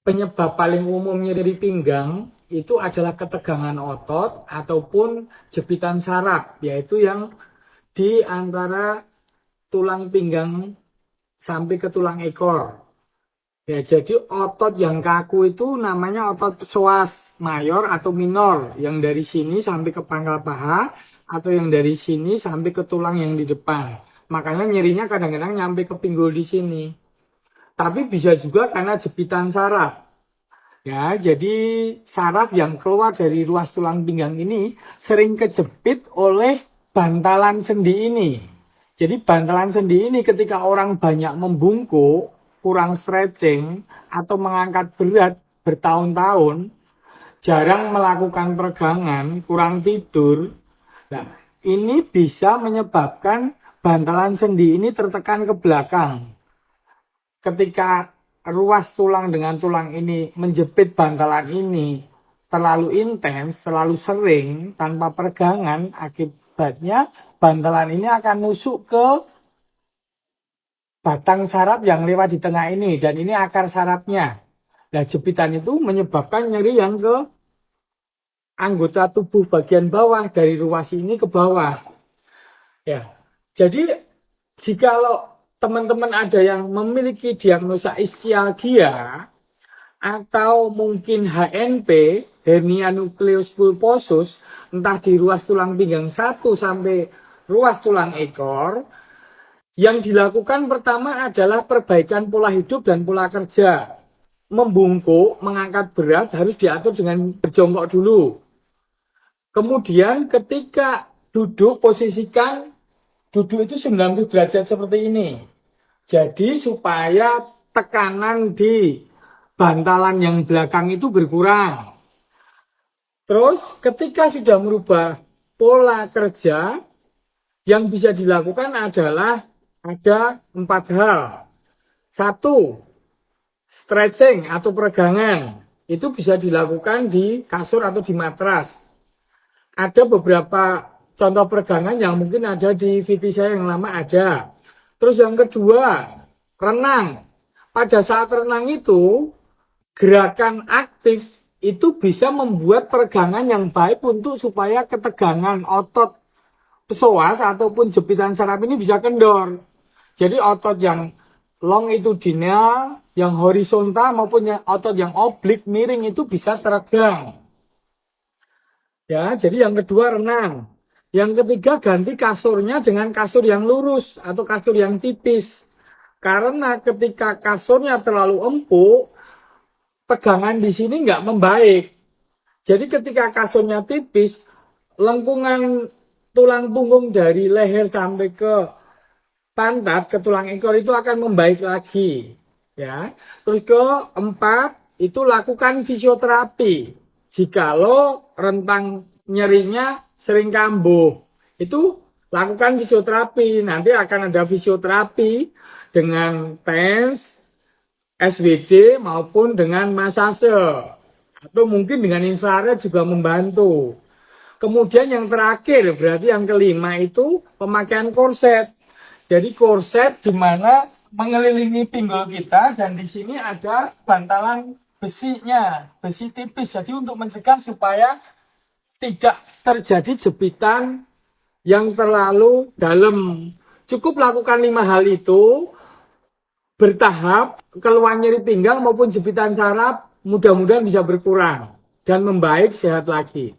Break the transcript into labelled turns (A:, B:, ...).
A: Penyebab paling umum nyeri pinggang itu adalah ketegangan otot ataupun jepitan saraf, yaitu yang di antara tulang pinggang sampai ke tulang ekor. Ya, jadi otot yang kaku itu namanya otot psoas mayor atau minor, yang dari sini sampai ke pangkal paha atau yang dari sini sampai ke tulang yang di depan. Makanya nyerinya kadang-kadang nyampe ke pinggul di sini. Tapi bisa juga karena jepitan saraf. Ya, jadi saraf yang keluar dari ruas tulang pinggang ini sering kejepit oleh bantalan sendi ini. Jadi bantalan sendi ini ketika orang banyak membungkuk, kurang stretching, atau mengangkat berat bertahun-tahun, jarang melakukan peregangan, kurang tidur. Nah, ini bisa menyebabkan bantalan sendi ini tertekan ke belakang. Ketika ruas tulang dengan tulang ini menjepit bantalan ini terlalu intens, terlalu sering, tanpa peregangan, akibatnya bantalan ini akan nusuk ke batang saraf yang lewat di tengah ini, dan ini akar sarafnya. Nah, jepitan itu menyebabkan nyeri yang ke anggota tubuh bagian bawah, dari ruas ini ke bawah. Ya, jadi jikalau teman-teman ada yang memiliki diagnosa ischialgia atau mungkin HNP, hernia nucleus pulposus, entah di ruas tulang pinggang 1 sampai ruas tulang ekor, yang dilakukan pertama adalah perbaikan pola hidup dan pola kerja. Membungkuk, mengangkat berat harus diatur dengan berjongkok dulu. Kemudian ketika duduk, posisikan duduk itu 90 derajat seperti ini. Jadi supaya tekanan di bantalan yang belakang itu berkurang. Terus ketika sudah merubah pola kerja, yang bisa dilakukan adalah ada 4 hal. 1, stretching atau peregangan. Itu bisa dilakukan di kasur atau di matras. Ada beberapa contoh peregangan yang mungkin ada di VT saya yang lama ada. Terus yang kedua, renang. Pada saat renang itu, gerakan aktif itu bisa membuat peregangan yang baik untuk supaya ketegangan otot psoas ataupun jepitan saraf ini bisa kendor. Jadi otot yang longitudinal, yang horizontal maupun yang otot yang oblik miring itu bisa teregang. Ya, jadi yang kedua renang. Yang ketiga ganti kasurnya dengan kasur yang lurus atau kasur yang tipis. Karena ketika kasurnya terlalu empuk, tegangan di sini nggak membaik. Jadi ketika kasurnya tipis, lengkungan tulang punggung dari leher sampai ke pantat, ke tulang ekor itu akan membaik lagi. Ya. Terus keempat, itu lakukan fisioterapi. Jikalau rentang nyerinya sering kambuh, itu lakukan fisioterapi. Nanti akan ada fisioterapi dengan TENS, SWD maupun dengan masase. Atau mungkin dengan infrared juga membantu. Kemudian yang terakhir, berarti yang kelima itu pemakaian korset. Jadi korset di mana mengelilingi pinggul kita, dan di sini ada bantalan besinya, besi tipis. Jadi untuk mencegah supaya tidak terjadi jepitan yang terlalu dalam. Cukup lakukan 5 hal itu bertahap, keluar nyeri pinggang maupun jepitan saraf mudah-mudahan bisa berkurang dan membaik, sehat lagi.